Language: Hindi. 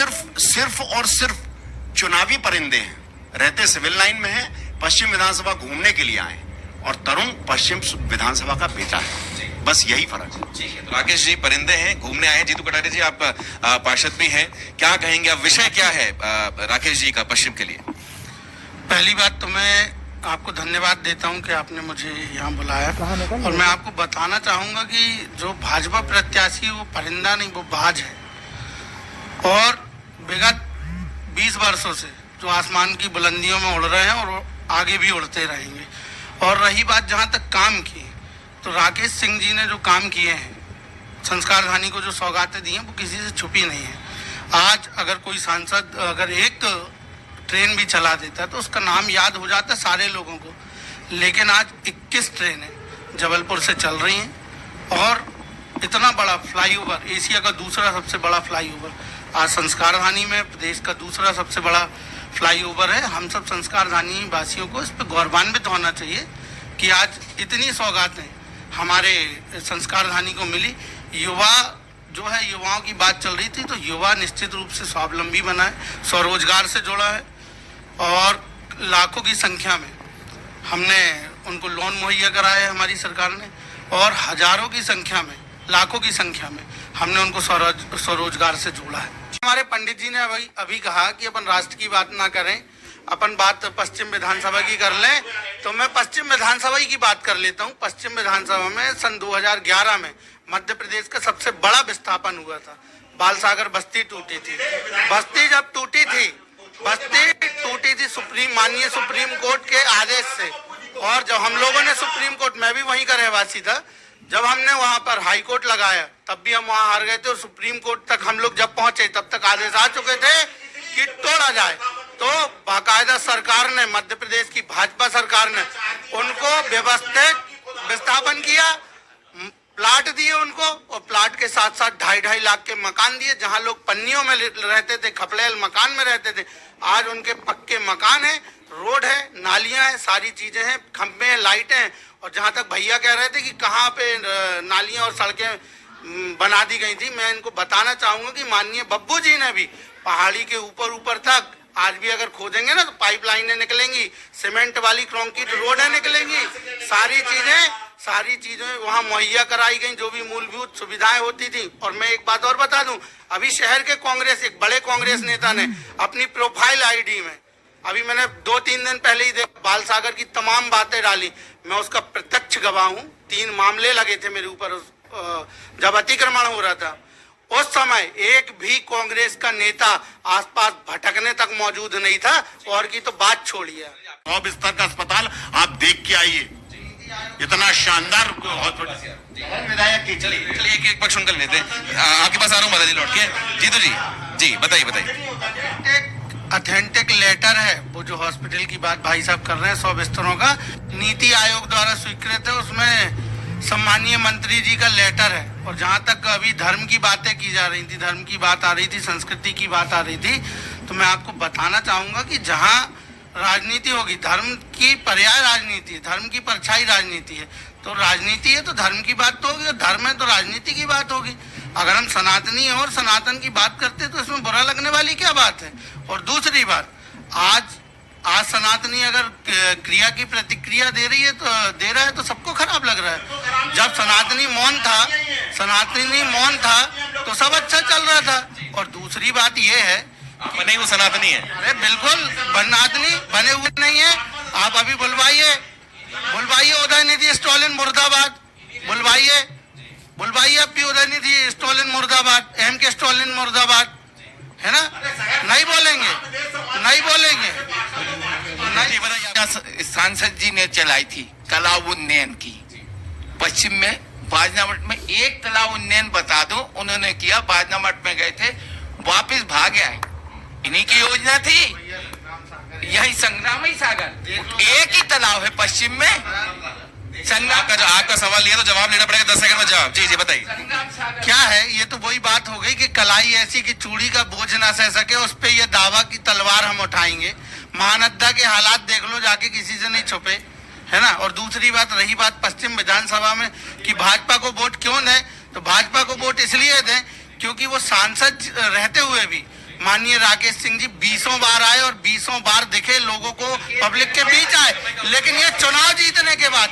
सिर्फ और सिर्फ चुनावी परिंदे हैं, रहते सिविल लाइन में हैं, पश्चिम विधानसभा घूमने के लिए आए और तरुण पश्चिम विधानसभा का बेटा है, बस यही फर्क है। ठीक है, तो राकेश जी परिंदे हैं, घूमने आए हैं। जीतू कटारिया जी आप पार्षद भी हैं, क्या कहेंगे, अब विषय क्या है राकेश जी का पश्चिम के लिए? पहली बात तो मैं आपको धन्यवाद देता हूं कि आपने मुझे यहाँ बुलाया और मैं आपको बताना चाहूंगा कि जो भाजपा प्रत्याशी है वो परिंदा नहीं, वो बाज है और विगत 20 वर्षों से जो आसमान की बुलंदियों में उड़ रहे हैं और आगे भी उड़ते रहेंगे। और रही बात जहाँ तक काम की, तो राकेश सिंह जी ने जो काम किए हैं, संस्कार धानी को जो सौगातें दी हैं वो किसी से छुपी नहीं है। आज अगर कोई सांसद अगर एक ट्रेन भी चला देता है तो उसका नाम याद हो जाता है सारे लोगों को, लेकिन आज 21 ट्रेनें जबलपुर से चल रही हैं और इतना बड़ा फ्लाईओवर, एशिया का दूसरा सबसे बड़ा फ्लाईओवर आज संस्कार धानी में प्रदेश का दूसरा सबसे बड़ा फ्लाईओवर है। हम सब संस्कार धानी वासियों को इस पर गौरवान्वित होना चाहिए कि आज इतनी सौगातें हमारे संस्कार धानी को मिली। युवा जो है, युवाओं की बात चल रही थी, तो युवा निश्चित रूप से स्वावलंबी बना है, स्वरोजगार से जुड़ा है और लाखों की संख्या में हमने उनको लोन मुहैया कराया है हमारी सरकार ने और हजारों की संख्या में, लाखों की संख्या में हमने उनको स्वरोजगार से जोड़ा है। हमारे पंडित जी ने अभी कहा कि अपन राष्ट्र की बात ना करें, अपन बात पश्चिम विधानसभा की कर लें, तो मैं पश्चिम विधानसभा की बात कर लेता हूं। पश्चिम विधानसभा में सन 2011 में मध्य प्रदेश का सबसे बड़ा विस्थापन हुआ था। बालसागर बस्ती टूटी थी। बस्ती जब टूटी थी, माननीय सुप्रीम कोर्ट के आदेश से, और जब हम लोगों ने सुप्रीम कोर्ट, मैं भी वहीं का रहवासी था, जब हमने वहां पर हाई कोर्ट लगाया तब भी हम वहां हार गए थे और सुप्रीम कोर्ट तक हम लोग जब पहुंचे तब तक आदेश आ चुके थे कि तोड़ा जाए। तो बाकायदा सरकार ने, मध्य प्रदेश की भाजपा सरकार ने उनको व्यवस्थित विस्थापन किया, प्लाट दिए उनको और प्लाट के साथ साथ 2.5 लाख के मकान दिए। जहां लोग पन्नियों में रहते थे, खपड़ेल मकान में रहते थे, आज उनके पक्के मकान है, रोड है, नालियां हैं, सारी चीजें हैं, खंभे हैं, लाइटें हैं। और जहां तक भैया कह रहे थे कि कहाँ पे नालियां और सड़कें बना दी गई थी, मैं इनको बताना चाहूंगा कि माननीय बब्बू जी ने भी पहाड़ी के ऊपर तक आज भी अगर खोदेंगे ना तो पाइपलाइनें निकलेंगी, सीमेंट वाली कंक्रीट रोडें निकलेंगी, सारी चीजें वहां मुहैया कराई गई, जो भी मूलभूत सुविधाएं होती थी। और मैं एक बात और बता दूं, अभी शहर के कांग्रेस, एक बड़े कांग्रेस नेता ने अपनी प्रोफाइल आईडी में, अभी मैंने 2-3 दिन पहले ही बालसागर की तमाम बातें डाली, मैं उसका प्रत्यक्ष गवाह हूँ। 3 मामले लगे थे मेरे ऊपर जब अतिक्रमण हो रहा था, उस समय एक भी कांग्रेस का नेता आसपास भटकने तक मौजूद नहीं था, और की तो बात छोड़िए। 100 बिस्तर का अस्पताल आप देख के आइए, इतना शानदार विधायक की। चलिए एक पक्ष सुनकर लेते हैं, आपके पास आ रहा हूँ दादाजी लौट के। जीतू जी बताइए। ऑथेंटिक लेटर है वो जो हॉस्पिटल की बात भाई साहब कर रहे हैं, 100 बिस्तरों का नीति आयोग द्वारा स्वीकृत है, उसमें सम्मानीय मंत्री जी का लेटर है। और जहाँ तक अभी धर्म की बातें की जा रही थी, धर्म की बात आ रही थी, संस्कृति की बात आ रही थी, तो मैं आपको बताना चाहूंगा कि जहाँ राजनीति होगी, धर्म की पर्याय राजनीति है, धर्म की परछाई राजनीति है, तो राजनीति है तो धर्म की बात तो होगी, और धर्म है तो राजनीति की बात होगी। अगर हम सनातनी हैं और सनातन की बात करते हैं तो इसमें बुरा लगने वाली क्या बात है। और दूसरी बात, आज सनातनी अगर क्रिया की प्रतिक्रिया दे रहा है तो सबको खराब लग रहा है। जब सनातनी मौन था तो सब अच्छा चल रहा था। और दूसरी बात ये है, बने वो सनातनी है, अरे बिल्कुल सनातनी बने हुए नहीं है। आप अभी बुलवाइए उदयनिधि स्टालिन मुर्दाबाद, बुलवाइए अभी उदयनिधि स्टालिन मुर्दाबाद, के स्टालिन मुर्दाबाद, है ना? नहीं बोलेंगे। सांसद जी ने चलाई थी तालाब उन्नयन की, पश्चिम में बाजनामठ में एक तालाब उन्नयन बता दो उन्होंने किया। बाजनामठ में गए थे, वापस भाग आए, इन्हीं की योजना थी। यही संग्राम सागर एक ही तालाब है पश्चिम में। आपका सवाल ये तो जवाब लेना पड़ेगा 10 सेकंड में जवाब। जी बताइए क्या है। ये तो वही बात हो गई कि कलाई ऐसी कि चूड़ी का बोझ ना सह सके, उस पे ये दावा की तलवार हम उठाएंगे। महानद्दा के हालात देख लो जाके, किसी से नहीं छुपे, है ना। और दूसरी बात, रही बात पश्चिम विधानसभा में कि भाजपा को वोट क्यों दें, तो भाजपा को वोट इसलिए दें क्योंकि वो सांसद रहते हुए भी माननीय राकेश सिंह जी 20 बार आए और 20 बार दिखे लोगों को, पब्लिक के बीच आए, लेकिन ये चुनाव जीतने के बाद